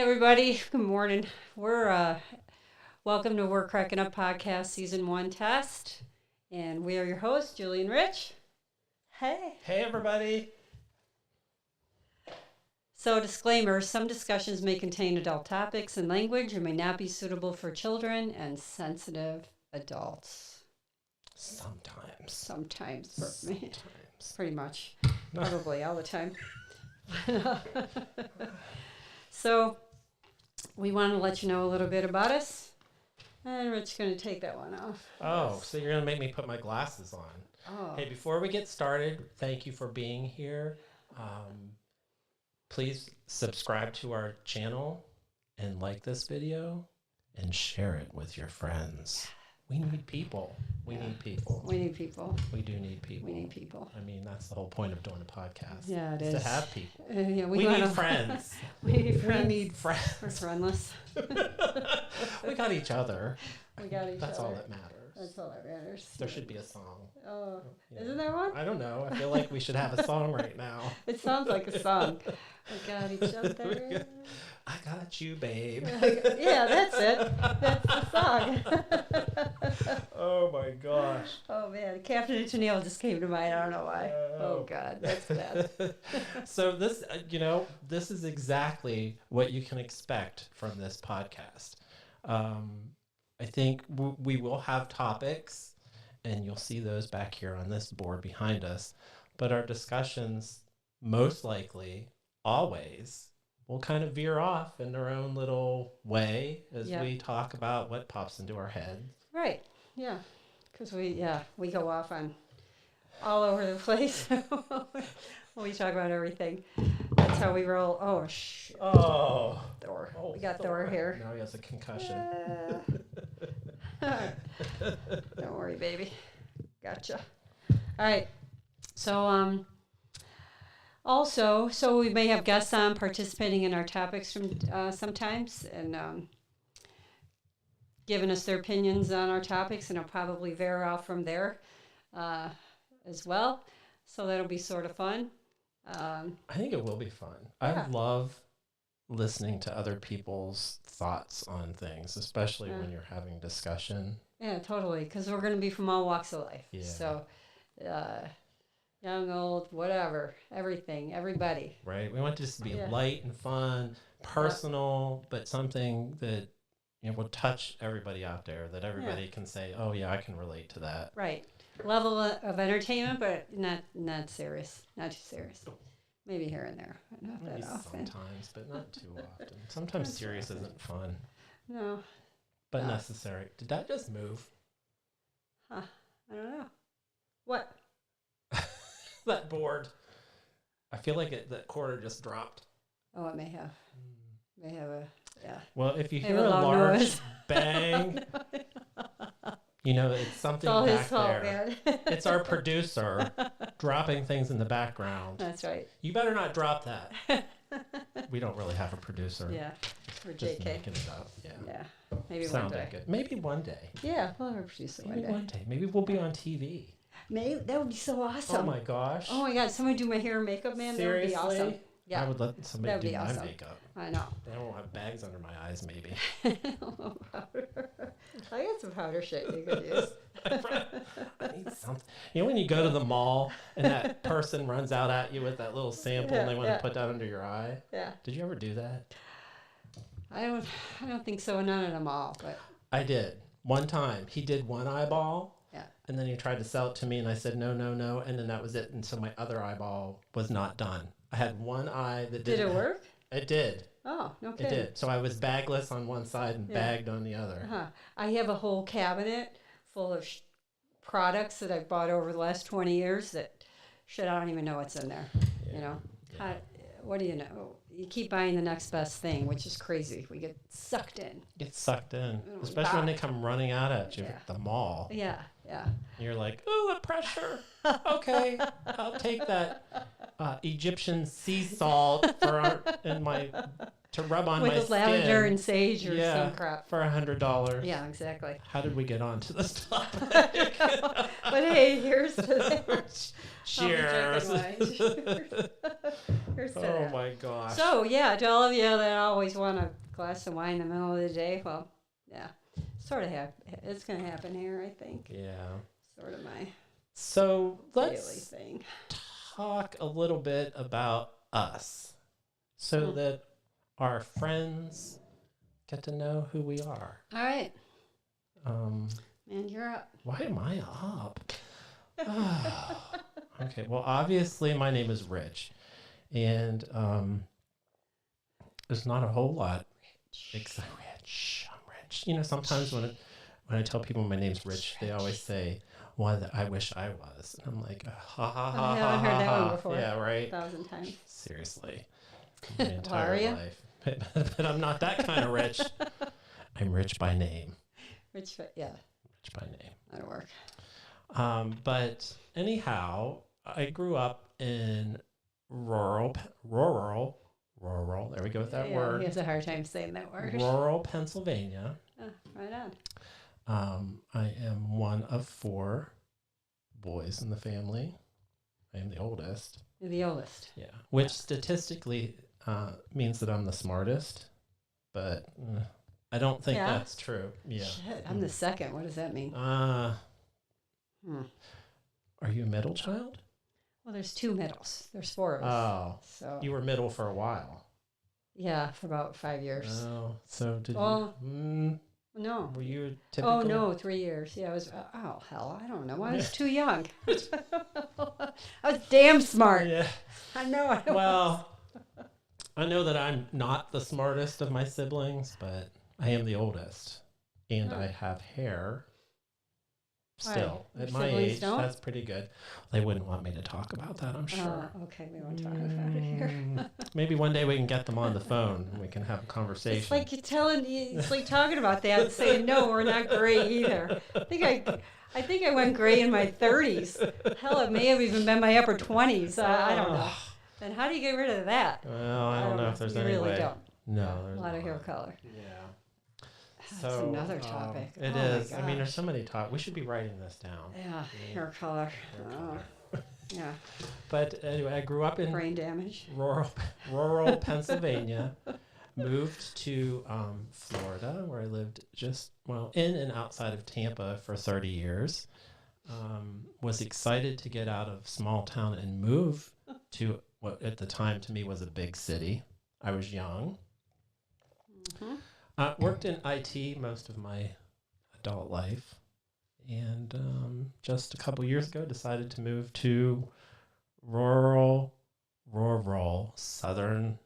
everybody, good morning. We're welcome to We're Crackin Up podcast season 1 test, and we are your hosts, Julie and Rich. Hey. Hey everybody. So disclaimer, some discussions may contain adult topics and language and may not be suitable for children and sensitive adults. Sometimes for me. Pretty much. Probably all the time. So, we want to let you know a little bit about us. And Rich's going to take that one off. Oh, so you're going to make me put my glasses on. Oh. Hey, before we get started, thank you for being here. Please subscribe to our channel and like this video and share it with your friends. We need people. We need people. We need people. We do need people. We need people. I mean, that's the whole point of doing a podcast. Yeah, it is. is. To have people. Yeah, we need friends. We need friends. We need friends. We're friendless. We got each other. We got each other. That's all that matters. That's all that matters. There should be a song. Oh, yeah. Isn't there one? I don't know. I feel like we should have a song right now. It sounds like a song. We got each other. I got you, babe. Yeah, that's it. That's the song. Oh my gosh. Oh man, Captain and Tennille just came to mind. I don't know why. Oh God, that's bad. So this, this is exactly what you can expect from this podcast. I think we will have topics, and you'll see those back here on this board behind us. But our discussions, most likely, always, will kind of veer off in their own little way as we talk about what pops into our head. Right. Yeah. Because we go off on all over the place. We talk about everything. That's how we roll. Oh, shit. Oh. Thor. We got Thor here. Now he has a concussion. Don't worry, baby. Gotcha. All right. So, so we may have guests on participating in our topics from sometimes and giving us their opinions on our topics, and it'll probably veer off from there as well. So that'll be sort of fun. I think it will be fun. Yeah. I love listening to other people's thoughts on things, especially when you're having discussion. Yeah, totally, because we're going to be from all walks of life. Yeah. So, young, old, whatever, everything, everybody. Right. We want this to be light and fun, personal, but something that will touch everybody out there, that everybody can say, oh, yeah, I can relate to that. Right. Level of entertainment, but not serious. Not too serious. Maybe here and there. Not Maybe that often. sometimes, but not too often. Sometimes serious isn't fun. No. But necessary. Did that just move? Huh. I don't know. What? That board. I feel like that quarter just dropped. Oh, it may have. May have a, Well, if you Maybe hear a loud large noise. bang, it's something It's all his back fault, there. man. It's our producer dropping things in the background. That's right. You better not drop that. We don't really have a producer. Yeah. For Just JK. making it up. Yeah. Yeah. Maybe Sounded one day. good. Maybe one day. Yeah, we'll have a producer Maybe one day. one day. Maybe we'll be on TV. Maybe that would be so awesome. Oh my gosh. Oh my God! Somebody do my hair and makeup, man. Seriously? That would be awesome. Yeah. I would let somebody That'd do be my awesome. makeup. I know. Then I won't have bags under my eyes, maybe. I got some powder shit you could use. I need something. When you go to the mall and that person runs out at you with that little sample and they want to put that under your eye. Yeah. Did you ever do that? I don't think so. None of them all, but I did. One time. He did one eyeball. Yeah. And then he tried to sell it to me and I said, no. And then that was it. And so my other eyeball was not done. I had one eye that didn't. Did it work? It did. Oh, no It kidding. did. So I was bagless on one side and bagged on the other. Uh-huh. I have a whole cabinet full of products that I've bought over the last 20 years that I don't even know what's in there. Yeah. What do you know? You keep buying the next best thing, which is crazy. We get sucked in. Get sucked in. Especially when they come running out at you at the mall. Yeah. You're like, ooh, the pressure. Okay, I'll take that Egyptian sea salt to rub on my skin. With lavender and sage or some crap. For $100. Yeah, exactly. How did we get onto this topic? But hey, here's to Cheers. Cheers. Here's to Oh that. my gosh. So, yeah, to all of you that always want a glass of wine in the middle of the day, well, yeah, sort of it's going to happen here, I think. Yeah. Sort of my So daily let's thing. talk a little bit about us so that our friends get to know who we are. All right. Man, you're up. Why am I up? Okay, well, obviously my name is Rich, and there's not a whole lot. Except Rich. I'm Rich. You know, sometimes when I tell people my name's Rich, they always say, "One that I wish I was," and I'm like, "Ha ha ha!" I haven't heard that one before. Yeah, right. 1,000 times. Seriously, my entire Are you? life, but I'm not that kind of rich. I'm rich by name. Rich by name. That'll work. But anyhow, I grew up in rural. There we go with that word. He has a hard time saying that word. Rural Pennsylvania. Right on. I am one of 4 boys in the family. I am the oldest. You're the oldest. Yeah, which statistically means that I'm the smartest, but I don't think that's true. Yeah. Shit, I'm the second. What does that mean? Are you a middle child? Well, there's 2 middles. There's 4 of us. Oh, so you were middle for a while. Yeah, for about 5 years. Oh, so did you? No. Were you typical? Oh no, 3 years. Yeah, I was. Oh hell, I don't know. I was too young. I was damn smart. Yeah. I know. Well, I know that I'm not the smartest of my siblings, but I am the oldest, and I have hair. Still, at my age, that's pretty good. They wouldn't want me to talk about that, I'm sure. Okay, we won't talk about it here. Maybe one day we can get them on the phone and we can have a conversation. It's like it's like talking about that and saying, no, we're not gray either. I think I went gray in my 30s. Hell, it may have even been my upper 20s. I don't know. Then how do you get rid of that? Well, I don't know if there's any really way. Don't. No, there's a lot of hair color. Yeah. That's another topic. It is. I mean, there's so many topics. We should be writing this down. Yeah, hair color. Yeah. But anyway, I grew up in brain damage. Rural Pennsylvania. Moved to Florida, where I lived in and outside of Tampa for 30 years. Was excited to get out of small town and move to what at the time to me was a big city. I was young. Mm-hmm. Worked in IT most of my adult life, and just a couple years ago decided to move to rural southern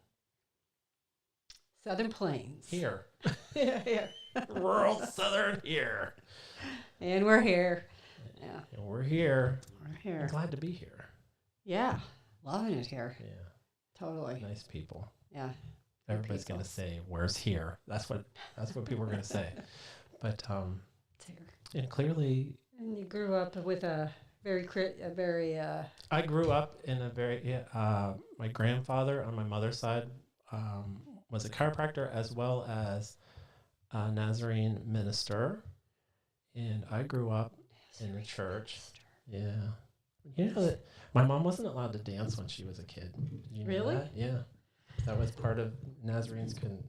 plains. Here. Yeah. Rural southern here. And we're here. Yeah. And we're here. We're here. I'm glad to be here. Yeah. Loving it here. Yeah. Totally. Nice people. Yeah. Everybody's going to say, "Where's here?" That's what people are going to say. But it's here. And clearly. And you grew up with a very. I grew up in a very. My grandfather on my mother's side was a chiropractor as well as a Nazarene minister, and I grew up in the church. Yeah. You know that my mom wasn't allowed to dance when she was a kid. Did you know really? That? Yeah. That was part of Nazarenes couldn't.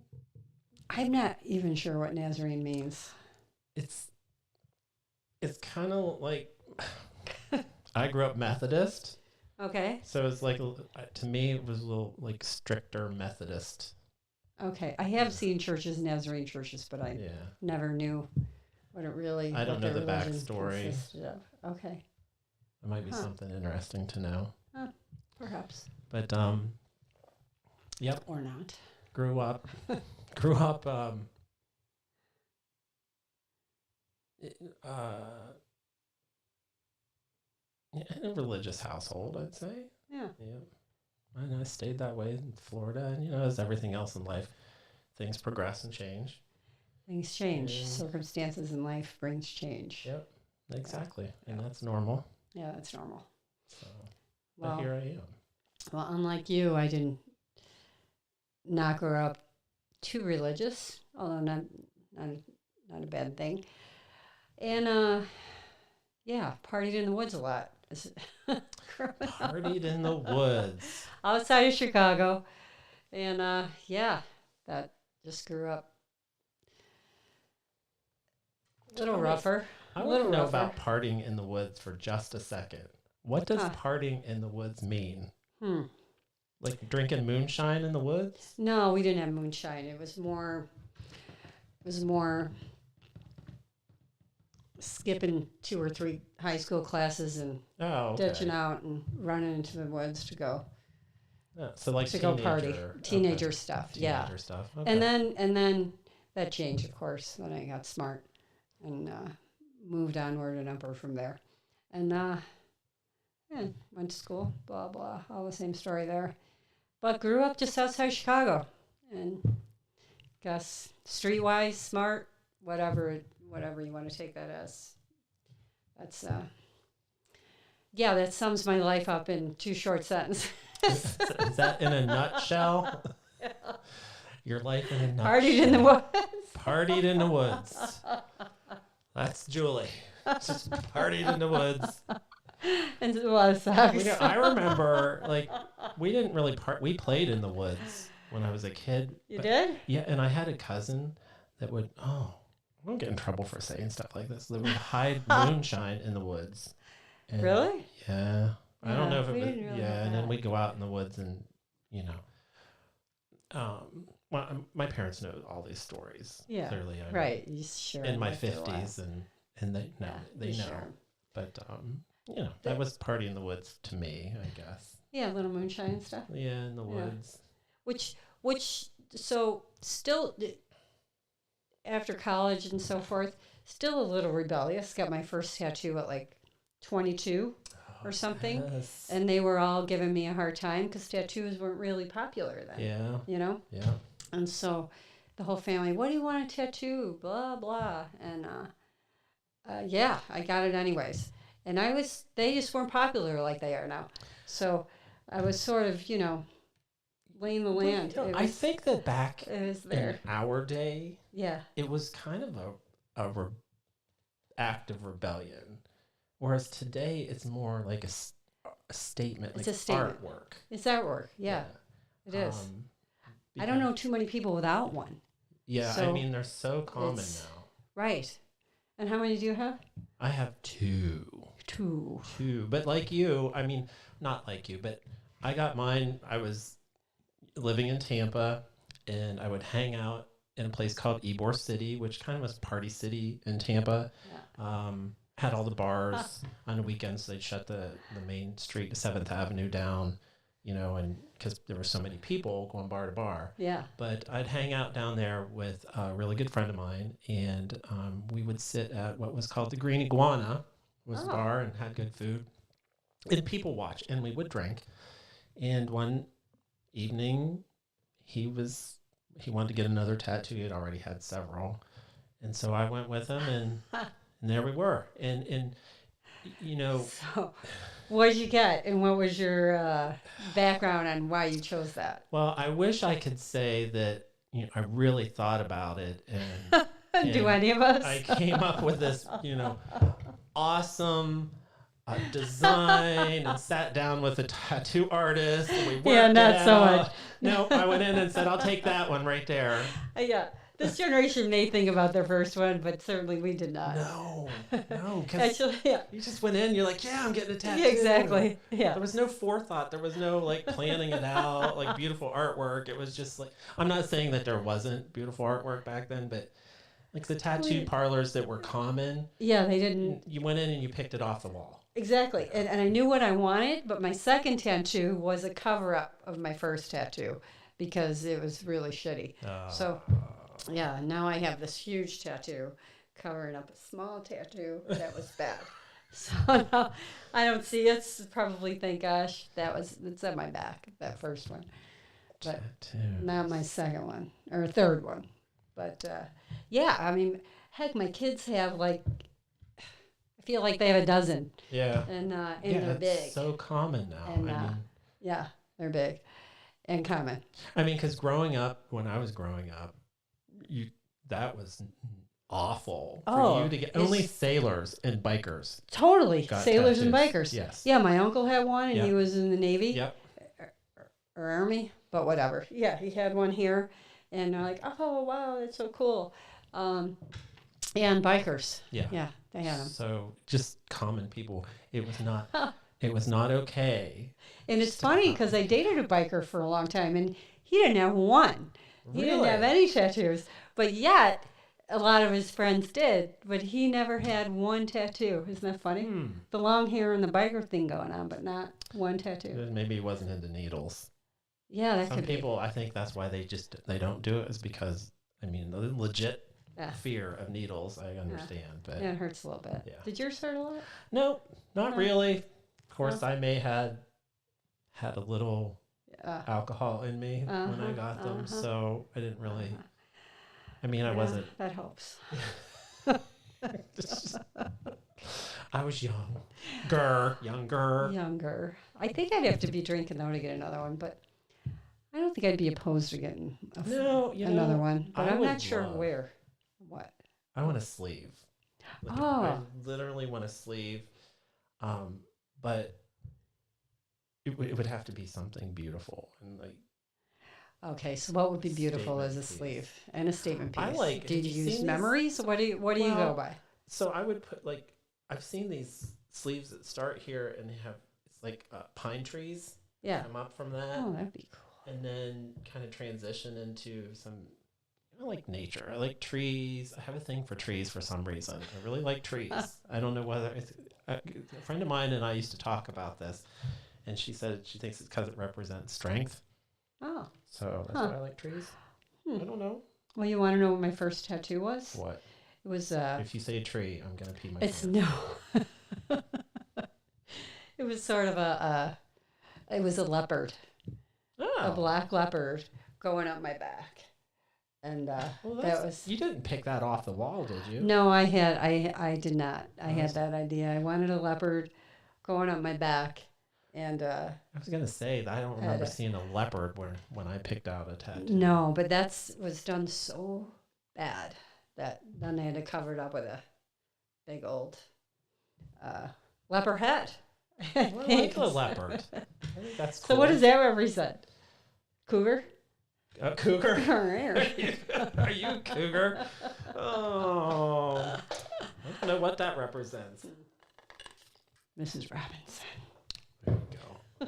I'm not even sure what Nazarene means. It's kind of like I grew up Methodist. Okay. So it's like to me it was a little like stricter Methodist. Okay, I have seen churches, Nazarene churches, but I never knew what it really. I don't know the backstory. Okay. It might be something interesting to know. Perhaps. But yep. Or not. Grew up in a religious household, I'd say. Yeah. Yeah. And I stayed that way in Florida, and as everything else in life, things progress and change. Things change. Circumstances in life brings change. Yep. Exactly. Yeah. And that's normal. Yeah, that's normal. So but here I am. Well, unlike you, I didn't not grow up too religious, although not a bad thing. And Yeah, partied in the woods a lot. Growing up. Partied in the woods. Outside of Chicago. And yeah, that just grew up a little rougher. I A want little to know rougher. about partying in the woods for just a second. What does Huh. partying in the woods mean? Hmm. Like drinking moonshine in the woods? No, we didn't have moonshine. It was more skipping 2 or 3 high school classes and Oh, okay. ditching out and running into the woods to go Yeah, so like to go party. teenager. Teenager Okay. stuff. Teenager Yeah. stuff. Okay. And then that changed, of course, when I got smart and moved onward and upward from there. And yeah, went to school, blah blah, all the same story there. But grew up just outside Chicago, and guess streetwise, smart, whatever you want to take that as. That's yeah, that sums my life up in 2 short sentences. Is that in a nutshell? Your life in a nutshell. Partied in the woods. Partied in the woods. That's Julie. Just partied in the woods. And a lot of sex. I remember, like, we didn't really we played in the woods when I was a kid. You did? Yeah, and I had a cousin that would, I won't get in trouble for saying stuff like this, that would hide moonshine in the woods. And, Really? Yeah. I don't know if we it was, didn't really yeah, have and then that. we'd go out in the woods and, well, my parents know all these stories. Yeah, Clearly. I'm right. You sure. in my after a while. 50s, and they know. Yeah, they you know. sure. But, that was party in the woods to me, I guess. Yeah, little moonshine and stuff. Yeah, in the Yeah. woods. Which, so still, after college and so forth, still a little rebellious. Got my first tattoo at like 22 or something. Yes. And they were all giving me a hard time because tattoos weren't really popular then. Yeah. You know? Yeah. And so the whole family, what do you want a tattoo? Blah, blah. And yeah, I got it anyways. And they just weren't popular like they are now. So I was sort of, laying the land. Well, I think that back It was in there. our day, Yeah. it was kind of a act of rebellion, whereas today it's more like a statement, It's like a statement. artwork. It's artwork. Yeah, it is. I don't know too many people without one. Yeah, I So mean they're so common it's- now. Right. And how many do you have? I have 2. 2. 2, but like you, I mean, not like you, but I got mine. I was living in Tampa, and I would hang out in a place called Ybor City, which kind of was party city in Tampa. Yeah. Had all the bars on the weekends. They'd shut the main street, 7th Avenue down, and because there were so many people going bar to bar. Yeah. But I'd hang out down there with a really good friend of mine, and we would sit at what was called the Green Iguana, was the bar, and had good food. And people watch, and we would drink. And one evening, he wanted to get another tattoo. He had already had several. And so I went with him, and there we were. And So, what did you get, and what was your background on why you chose that? well, I wish I could say that, I really thought about it. And Do and any of us? I came up with this, awesome design, and sat down with a tattoo artist. And we worked Yeah, not it so out. much. No, I went in and said, I'll take that one right there. Yeah. This generation may think about their first one, but certainly we did not. No, because Actually, yeah. you just went in, you're like, yeah, I'm getting a tattoo. Yeah, exactly. Yeah. There was no forethought. There was no like planning it out, like beautiful artwork. It was just like, I'm not saying that there wasn't beautiful artwork back then, but like the tattoo parlors that were common, Yeah, they didn't. you went in and you picked it off the wall. Exactly. And I knew what I wanted, but my second tattoo was a cover up of my first tattoo because it was really shitty. So, yeah, now I have this huge tattoo covering up a small tattoo that was bad. So now I don't see it. Probably think, gosh, it's on my back, that first one. But Tattoo. not my second one or third one. But yeah, I mean, heck, my kids have I feel like they have a dozen, Yeah. and Yeah, they're it's big. so common now. And, yeah, they're big and common. Because growing up, when I was growing up, that was awful for Oh, you to get. Only sailors and bikers. Totally. Got Sailors and tattoos. bikers. Yes. Yeah, my uncle had one, and Yep. he was in the Navy Yep. or Army, but whatever. Yeah, he had one here, and they're like, oh, wow, that's so cool. And bikers. Yeah. Yeah, they had them. So just common people. It was not. It was not okay. And it's funny because I dated a biker for a long time, and he didn't have one. He didn't have any tattoos, but yet a lot of his friends did, but he never had one tattoo. Isn't that funny? The long hair and the biker thing going on, but not one tattoo. Maybe he wasn't into needles. Yeah, that Some could people, I think that's why they don't do it, is because, I mean, the legit Yeah. fear of needles, I understand. But Yeah, it hurts a little bit. Yeah. Did yours hurt a lot? no, not No. really. Of course, I may had a little Yeah. alcohol in me when I got them, so I didn't really. I mean, I wasn't. That helps. I was younger. Younger. I think I'd have to be drinking though to get another one, but I don't think I'd be opposed to getting another one. But I'm not sure where. What? I want a sleeve. Like, Oh. I literally want a sleeve, but it would have to be something beautiful and like. Okay, so what would be beautiful Statement as a piece. sleeve and a statement piece? I like- Do have you you use seen these? memories? What do you go Well, by? So I would put like I've seen these sleeves that start here and they have it's like pine trees. Yeah. Come up from that, Oh, that'd be cool. and then kind of transition into some. I like nature. I like trees. I have a thing for trees for some reason. I really like trees. I don't know whether it's a friend of mine and I used to talk about this, and she said she thinks it's because it represents strength. Oh. So that's why I like trees. I don't know. Well, you want to know what my first tattoo was? What? It was If you say tree, I'm gonna pee my It's pants. no. It was sort of it was a leopard, a Oh, black leopard going up my back, and well, that was. you didn't pick that off the wall, did you? No, I did not. I had that idea. I wanted a leopard going up my back, and I was gonna say that I don't remember seeing a leopard when I picked out a tattoo. no, but was done so bad that then they had to cover it up with a big old leopard head. Well, I like a leopard. I think that's cool. So what does that represent? Cougar? Cougar? Are Are you a cougar? Oh, I don't know what that represents. Mrs. Robinson. There you go.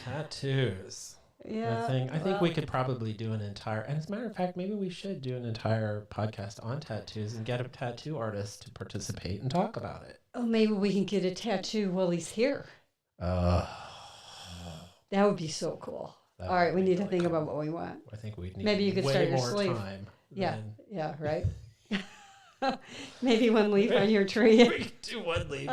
Tattoos. Yeah. I think we could probably do an entire, and as a matter of fact, maybe we should do an entire podcast on tattoos and get a tattoo artist to participate and talk about it. Oh, maybe we can get a tattoo while he's here. That That would be so cool. All right, we need to think about what we want. I think we'd need Maybe you could way start your more sleeve. time. Yeah, than- yeah, right. Maybe one leaf on your tree. We could do one leaf,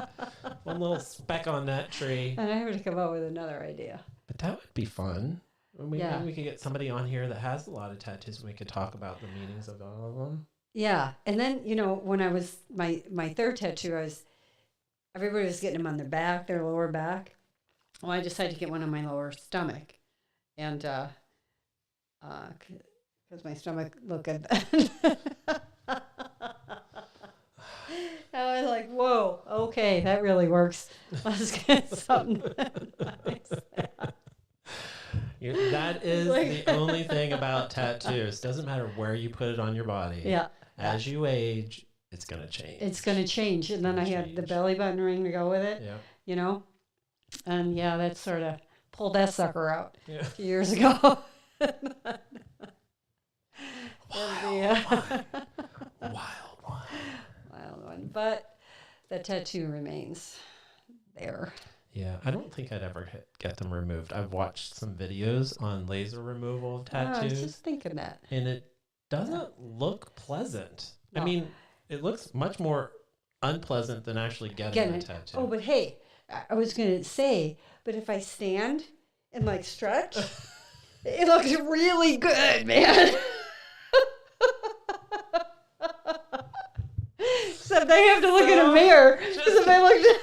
one little speck on that tree. And I have to come up with another idea. But that would be fun. Maybe Yeah. we could get somebody on here that has a lot of tattoos and we could talk about the meanings of all of them. Yeah, and then when I was my third tattoo, everybody was getting them on their back, their lower back. Well, I decided to get one on my lower stomach, and because my stomach looked good. I was like, "Whoa, okay, that really works. Let's get something nice." That is Like- the only thing about tattoos. Doesn't matter where you put it on your body. Yeah, As you age, it's going to change. it's going to change, and then I had the Change. belly button ring to go with it. Yeah. And yeah, that sort of pulled that sucker out Yeah. a few years ago. Wild one. Wild one, but the tattoo remains there. Yeah, I don't think I'd ever get them removed. I've watched some videos on laser removal of I was tattoos, just thinking that. and it doesn't look pleasant. I No. mean, it looks much more unpleasant than actually getting a tattoo. Oh, but hey, I was gonna say, but if I stand and like stretch, it looks really good, man. Except I have to look in a mirror because if I look.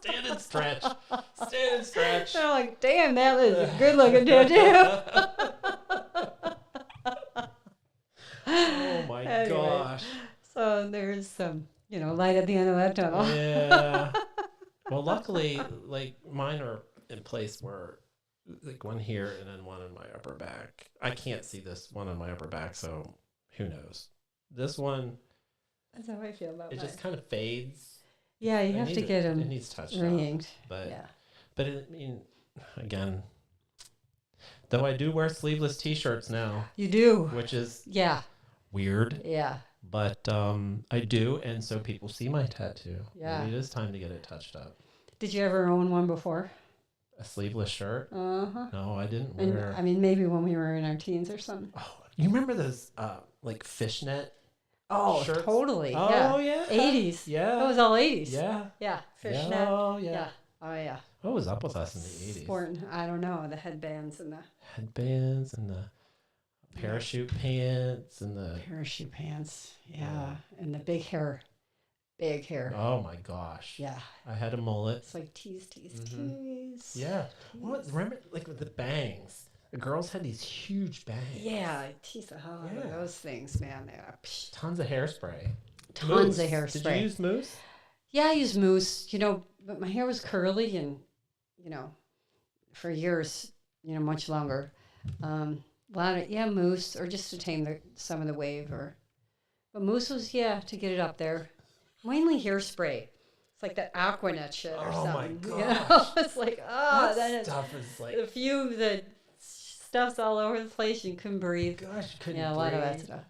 Stand and stretch. Stand and stretch. I'm like, damn, that was a good looking tattoo. light at the end of that tunnel. Yeah. Well, luckily, like mine are in place where, like one here and then one in my upper back. I can't see this one on my upper back, so who knows? This one, That's how I feel about it mine. just kind of fades. Yeah, you It have to needs- get It them needs touched up. ringed. But Yeah. but I mean, again, though I do wear sleeveless T-shirts now, You do. which is Yeah. weird, Yeah. but I do, and so people see my tattoo. Yeah. Maybe it is time to get it touched up. Did you ever own one before? A sleeveless shirt? Uh-huh. No, I didn't And, wear. I mean, maybe when we were in our teens or something. Oh, you remember those like fishnet? Oh, shirts? totally. Oh yeah. yeah. 80s. Yeah. That was all 80s. Yeah. Yeah. Fishnet. Oh yeah. Yeah. Oh, yeah. What was up with us in the 80s? Sporting, I don't know, the headbands and the Headbands and the parachute pants and the. parachute pants. Yeah. And the big hair. Big hair. Oh my gosh. Yeah. I had a mullet. It's like tease. Yeah. What? Remember, like with the bangs. The girls had these huge bangs. Yeah. Tease the hell out of Yeah. those things, man. They are Tons of hairspray. tons of Mousse. hairspray. Did you use mousse? Yeah, I used mousse, but my hair was curly and, for years, much longer. A lot of, mousse or just to tame some of the wave but mousse was, to get it up there. Mainly hairspray. It's like that Aquanet shit or Oh my something. gosh. It's like, That stuff is like. the few that stuff's all over the place. You couldn't breathe. Gosh, you couldn't Yeah, a lot of that breathe. stuff.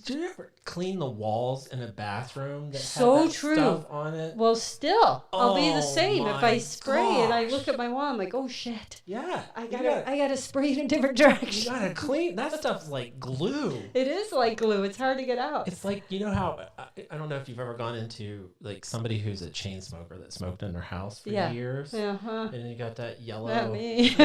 Did you ever clean the walls in a bathroom that So had that true. stuff on it? Well, still, I'll be the Oh same. If my I spray and I gosh. look at my wall, I'm like, oh shit. Yeah. I gotta spray in a different direction. You gotta clean. That stuff's like glue. It is like glue. It's hard to get out. It's like, you know how, I don't know if you've ever gone into like somebody who's a chain smoker that smoked in their house for years. Uh-huh. And you got that yellow. Not me.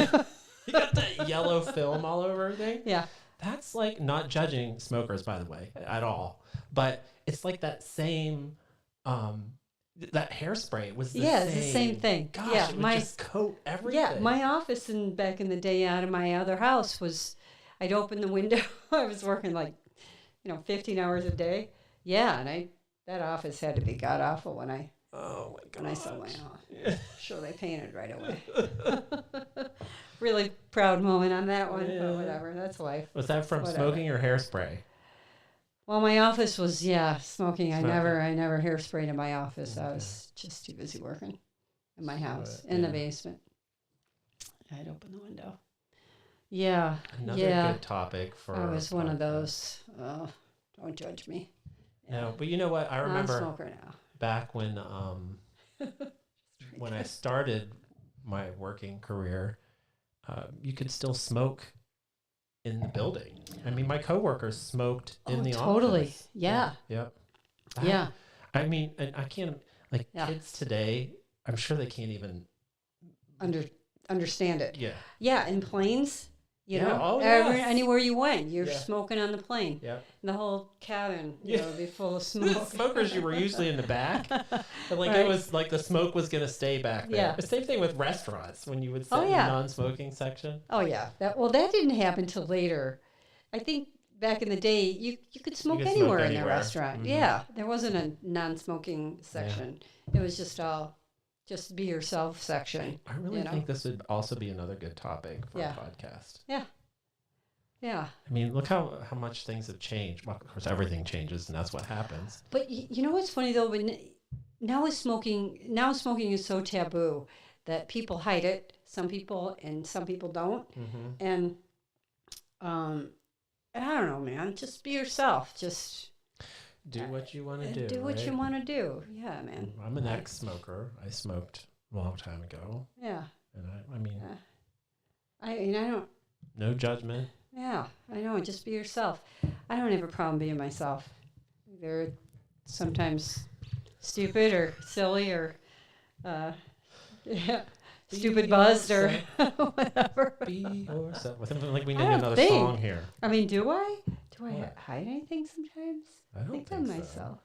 You got that yellow film all over everything. Yeah. That's like, not judging smokers, by the way, at all. But it's like that same, that hairspray was the same. Yeah, it's the same thing. Gosh, Yeah, it would just coat everything. Yeah, my office back in the day out of my other house was, I'd open the window. I was working 15 hours a day. Yeah, and that office had to be god awful when I Oh my god. when I saw my sure they painted right away. Really proud moment on that one, Yeah. but whatever. That's life. Was that from Whatever. smoking or hairspray? Well, my office was smoking. Smoking. I never hairsprayed in my office. I was just too busy working in my house in the yeah. basement. I'd open the window. Yeah, Another yeah. good topic for. I was a one of podcast. those. Oh, don't judge me. No, but you know what? I remember Non-smoker now. back when when I started my working career, you could still smoke in the building. I mean, my coworkers smoked in the totally. office. Yeah. Yep. Yeah. I mean, and I can't Yeah. kids today. I'm sure they can't even. Understand it. Yeah. Yeah, in planes, Yeah, oh, yes. anywhere you went, you're Yeah. smoking on the plane. Yep. And the whole cabin, Yeah. would be full of smoke. Smokers, you were usually in the back. But like Right. it was like the smoke was gonna stay back there. Yeah. The same thing with restaurants when you would sit Oh, in yeah. the non-smoking section. Oh yeah. That didn't happen till later. I think back in the day you could smoke could smoke anywhere in the anywhere. restaurant. Mhm. Yeah. There wasn't a non-smoking section. It was just be yourself section. I really think this would also be another good topic for Yeah. a podcast. Yeah. I mean, look how much things have changed. Well, of course, everything changes, and that's what happens. But you know what's funny though? When now smoking is so taboo that people hide it. Some people and some people don't. Mm-hmm. And I don't know, man. Just be yourself. Just Do what you want to do. do what you right? want to do. Yeah, man. I'm an ex-smoker. I smoked a long time ago, Yeah. and I mean, I don't. no judgment. Yeah, I know. Just be yourself. I don't have a problem being myself. They're sometimes stupid or silly or stupid buzzed or whatever. Be yourself. I think like we I need don't another think. song here. I mean, do I? Do I What? hide anything sometimes? I don't think think I'm so. myself.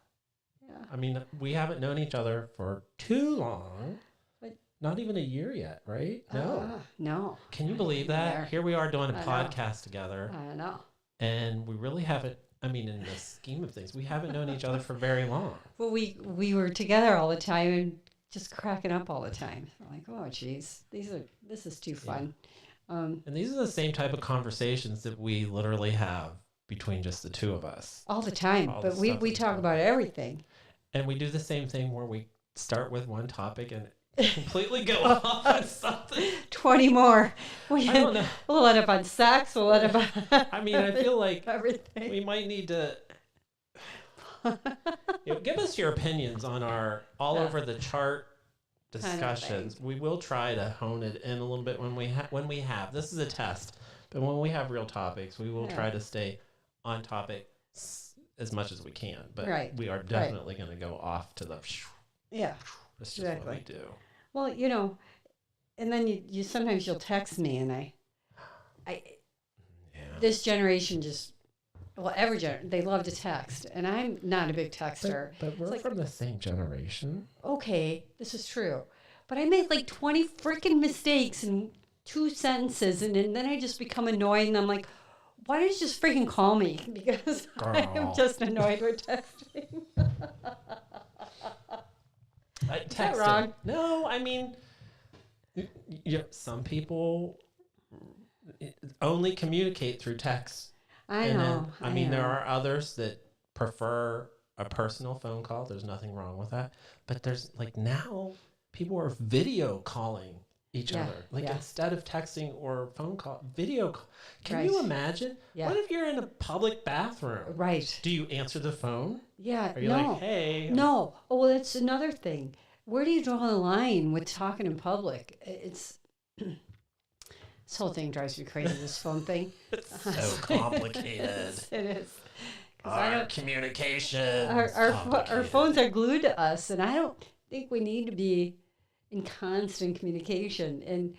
Yeah. I mean, we haven't known each other for too long. But- Not even a year yet, right? No. No. Can you believe that? There. Here we are doing a I know. podcast together, I don't know. and we really haven't I mean, in the scheme of things, we haven't known each other for very long. Well, we were together all the time and just cracking up all the time. I'm like, oh, geez, this is too fun. And these are the same type of conversations that we literally have between just the two of us. All the time. All But the we stuff talk about everything. And we do the same thing where we start with one topic and completely go off on something. 20 more. I don't know. We'll end up on sex. We'll end up on I mean, I feel like everything. we might need to give us your opinions on our all over the chart discussions. We will try to hone it in a little bit when we have. This is a test, but when we have real topics, we will try to stay on topic as much as we can. But we are definitely going to go off to the. Yeah. That's just what we do. Well, you know, and then you sometimes you'll text me, and I this generation just. Well, every generation, they love to text, and I'm not a big texter. But we're from the same generation. Okay, this is true. But I make like 20 freaking mistakes in 2 sentences, and then I just become annoyed, and I'm like, why don't you just freaking call me? Because I'm just annoyed with texting. Is that wrong? No, I mean, some people only communicate through text. I know. I mean, there are others that prefer a personal phone call. There's nothing wrong with that. But there's like now people are video calling each other. Like instead of texting or phone call, video call. Can you imagine? Yeah. What if you're in a public bathroom? Right. Do you answer the phone? Yeah. Are you like, hey? No. Oh, well, that's another thing. Where do you draw the line with talking in public? It's... This whole thing drives me crazy, this phone thing. It's so complicated. It is. Our communication. Our phones are glued to us, and I don't think we need to be in constant communication. And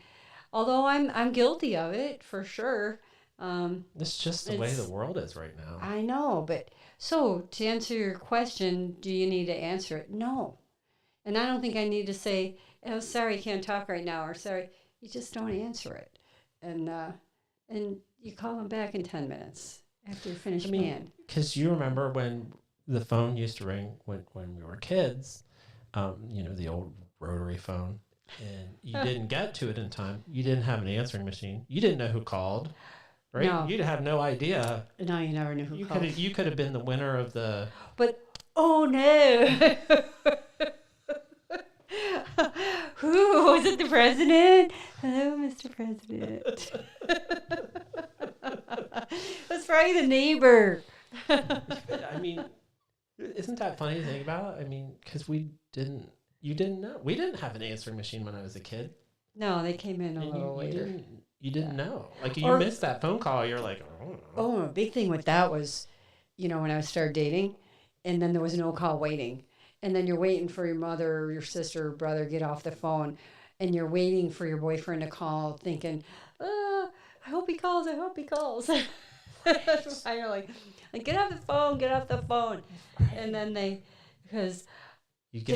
although I'm guilty of it, for sure. It's just the way the world is right now. I know, but so to answer your question, do you need to answer it? No. And I don't think I need to say, oh, sorry, I can't talk right now, or sorry. You just don't answer it. And you call them back in 10 minutes after you finish paying. Because you remember when the phone used to ring when we were kids, the old rotary phone, and you didn't get to it in time. You didn't have an answering machine. You didn't know who called, right? No. You'd have no idea. No, you never knew who called. You could have been the winner of the... But, oh no! Who? Was it the president? Hello, Mr. President. That's probably the neighbor. I mean, isn't that funny to think about? I mean, because you didn't know. We didn't have an answering machine when I was a kid. No, they came in a little later. You didn't know. Like, you missed that phone call. You're like, oh. Oh, a big thing with that was, when I started dating, and then there was no call waiting. And then you're waiting for your mother or your sister or brother to get off the phone. And you're waiting for your boyfriend to call thinking, I hope he calls. I hope he calls. And you're like, get off the phone. And then did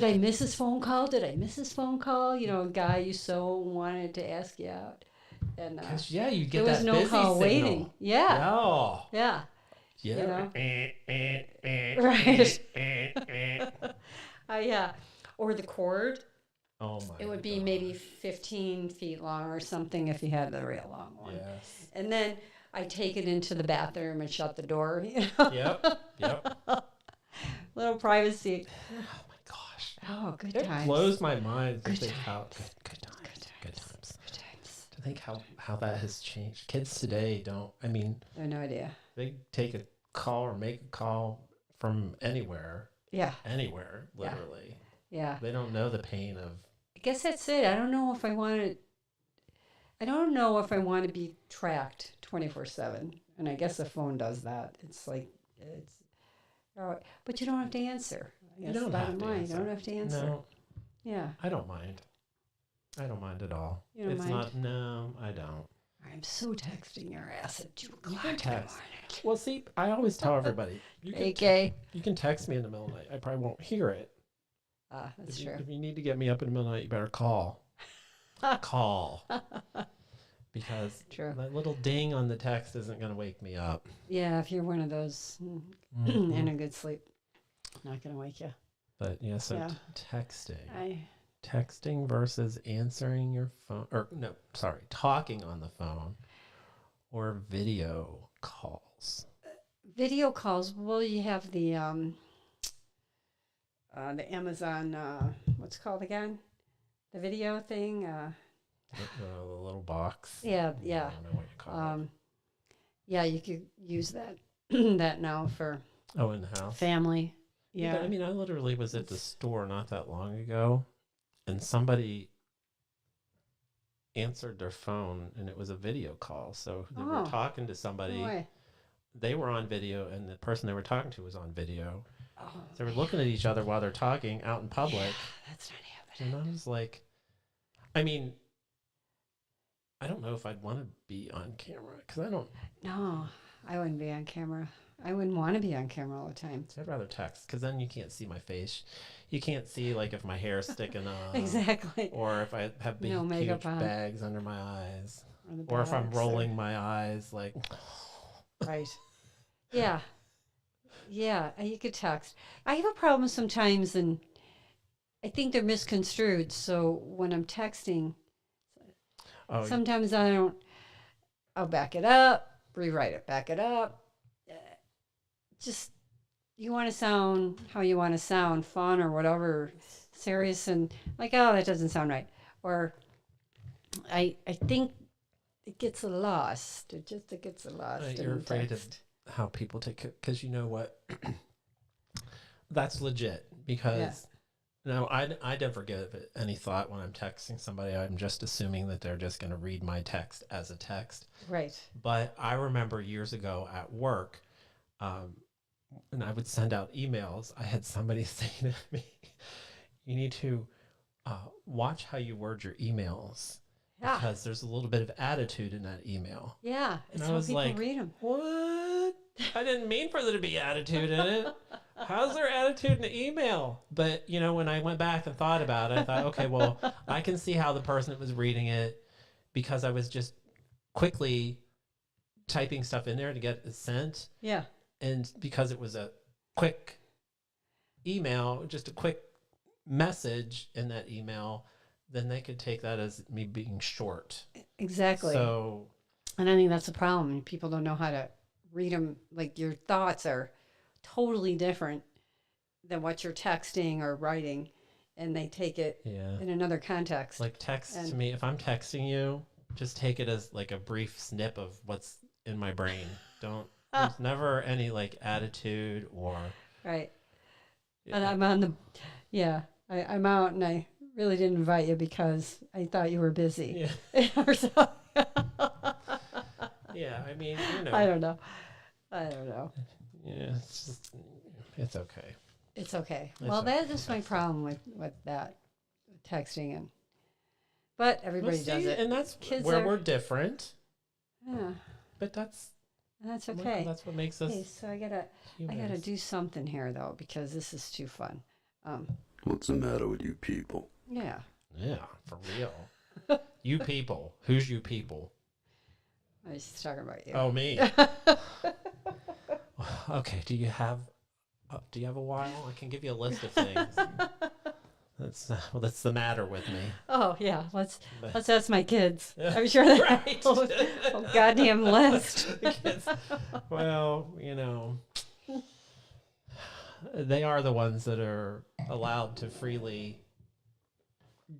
I miss his phone call? A guy you so wanted to ask you out. And you get there was no call waiting. Yeah. Oh. Yeah. Yeah. Right. Yeah. Or the cord. Oh my! It would be maybe 15 feet long or something if you had the real long one. Yes. And then I take it into the bathroom and shut the door. Yep. Little privacy. Oh my gosh. Oh, good It times. blows my mind to good think times. how good times. To think how that has changed. Kids today don't. I mean, I have no idea. They take a call or make a call from anywhere. Yeah. Anywhere, literally. Yeah. They don't know the pain of. I guess that's it. I don't know if I want to be tracked 24/7, and I guess the phone does that. It's like but you don't have to answer. You don't have to answer. You don't have to answer. No. Yeah. I don't mind. I don't mind at all. You don't mind? No, I don't. I'm so texting your ass at 2 o'clock. You can text. Well, see, I always tell everybody. You can text me in the middle of the night. I probably won't hear it. That's true. If you need to get me up in the middle of the night, you better call. Call. because True. that little ding on the text isn't going to wake me up. Yeah, if you're one of those in a good sleep, not going to wake you. But yeah, so Yeah. texting. Texting versus answering your phone, or no, sorry, talking on the phone, or video calls. Video calls. Well, you have the Amazon. What's it called again? The video thing. The little box. Yeah. I don't know what you call it. Yeah, you could use that that now for In the house. family. Yeah. But, I mean, I literally was at the store not that long ago, and somebody answered their phone, and it was a video call. So they were talking to somebody. No way. They were on video, and the person they were talking to was on video. Oh, So they were looking at each other while they're talking out in public. yeah, that's not happening. And I was like, I mean, I don't know if I'd want to be on camera because I don't. No, I wouldn't be on camera. I wouldn't want to be on camera all the time. I'd rather text because then you can't see my face. You can't see like if my hair's sticking up. Exactly. Or if I have big No makeup huge on. bags under my eyes. Or Or if I'm bags rolling my eyes like. Right. Yeah. Yeah, you could text. I have a problem sometimes, and I think they're misconstrued. So when I'm texting, sometimes I'll back it up, rewrite it, back it up. Just, you want to sound how you want to sound, fun or whatever, serious, and like, oh, that doesn't sound right. Or I think it gets lost. It gets lost. You're in afraid text. of how people take it because you know what? That's legit because no, I never give it any thought when I'm texting somebody. I'm just assuming that they're just going to read my text as a text. Right. But I remember years ago at work, and I would send out emails. I had somebody say to me, you need to watch how you word your emails. Yeah. Because there's a little bit of attitude in that email. Yeah. And It's I how was people like, read them. what? I didn't mean for there to be attitude in it. How's there attitude in the email? But, you know, when I went back and thought about it, I thought, okay, well, I can see how the person that was reading it, because I was just quickly typing stuff in there to get it sent. Yeah. And because it was a quick email, just a quick message in that email, then they could take that as me being short. Exactly. So, and I think that's the problem. People don't know how to read them. Like, your thoughts are totally different than what you're texting or writing, and they take it in another context. Like, text to me, if I'm texting you, just take it as like a brief snip of what's in my brain. There's never any like attitude or. Right. Yeah. And I'm on I'm out, and I really didn't invite you because I thought you were busy. Yeah. Or so. Yeah, I mean, you know. I don't know. Yeah, it's okay. It's okay. Well, that is my problem with that texting, but everybody does it. And that's Kids where we're different. Yeah. But that's okay. That's what makes us. Okay, so I gotta do something here though, because this is too fun. What's the matter with you people? Yeah. Yeah, for real. You people. Who's you people? I was just talking about you. Oh, me. Okay. Do you have a while? I can give you a list of things. That's the matter with me. Oh yeah. Let's ask my kids. I'm sure they have a goddamn list. Well, you know, they are the ones that are allowed to freely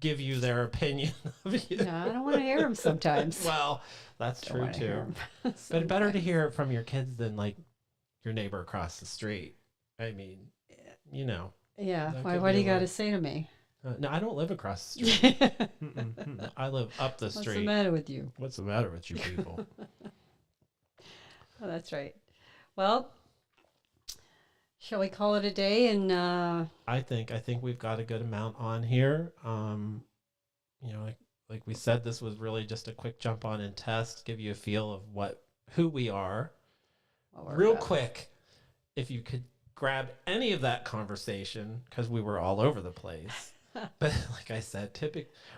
give you their opinion of you. No, I don't want to hear them sometimes. Well, that's true too. But better to hear it from your kids than like your neighbor across the street. I mean, you know. Yeah. Why? What do you got to say to me? No, I don't live across the street. I live up the street. What's the matter with you? What's the matter with you people? Oh, that's right. Well, shall we call it a day? And I think we've got a good amount on here. You know, like we said, this was really just a quick jump on and test, give you a feel of who we are. Real quick, if you could grab any of that conversation, because we were all over the place. But like I said,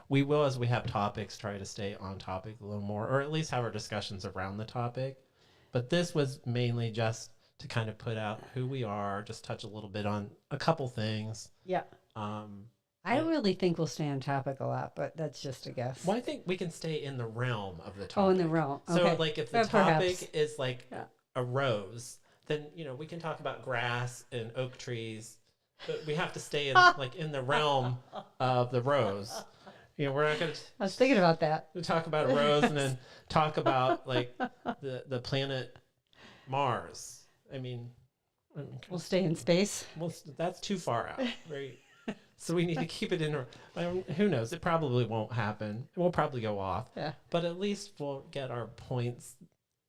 we will, as we have topics, try to stay on topic a little more, or at least have our discussions around the topic. But this was mainly just to kind of put out who we are, just touch a little bit on a couple things. Yeah. I don't really think we'll stay on topic a lot, but that's just a guess. Well, I think we can stay in the realm of the topic. Oh, in the realm. Okay. So, like, if the topic perhaps. is like a rose, then we can talk about grass and oak trees, but we have to stay in in the realm of the rose. We're not going to. I was thinking about that. Talk about a rose and then talk about like the planet Mars. I mean, We'll stay in space. well, that's too far out, right? So we need to keep it in. Who knows? It probably won't happen. We'll probably go off. Yeah. But at least we'll get our points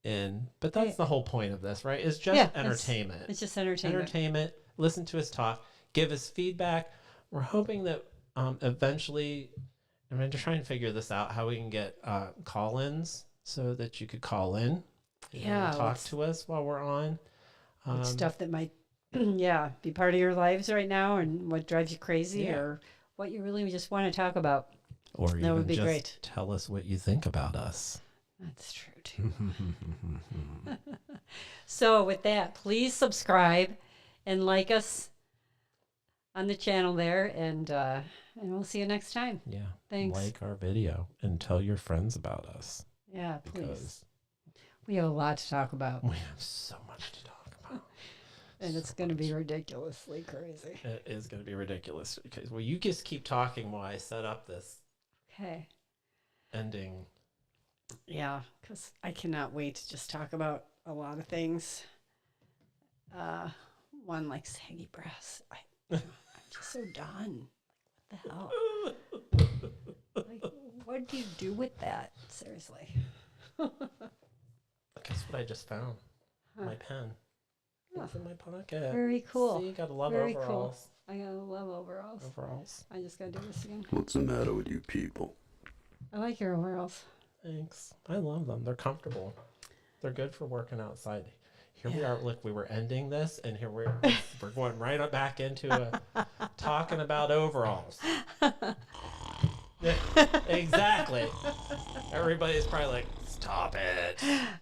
in. But that's the whole point of this, right? It's just entertainment. It's just entertainment. Entertainment. Listen to us talk. Give us feedback. We're hoping that eventually, I'm just trying to figure this out, how we can get call-ins so that you could call in and talk to us while we're on. Stuff that might be part of your lives right now, and what drives you crazy, or what you really just want to talk about. Or that even would be just great. Tell us what you think about us. That's true too. So with that, please subscribe and like us on the channel there, and we'll see you next time. Yeah. Thanks. Like our video and tell your friends about us. Yeah, please. Because we have a lot to talk about. we have so much to talk about. And it's going to be ridiculously crazy. It is going to be ridiculous because you just keep talking while I set up this ending. Yeah, because I cannot wait to just talk about a lot of things. One like saggy breasts. I'm just so done. What the hell? Like, what do you do with that? Seriously. Guess what I just found? My pen. It's in my pocket. Very cool. See, gotta love Very overalls. Cool. I gotta love overalls. Overalls. I just gotta do this again. What's the matter with you people? I like your overalls. Thanks. I love them. They're comfortable. They're good for working outside. Here we are. Look, we were ending this, and here we're going right up back into talking about overalls. Exactly. Everybody's probably like, stop it.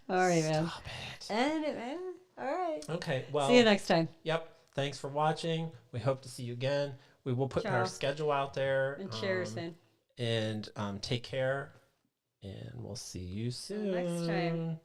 All right, man. Stop it. End it, man. All right. Okay, well. See you next time. Yep. Thanks for watching. We hope to see you again. We will put our schedule out there. And cheers, man. And take care. And we'll see you soon. Next time.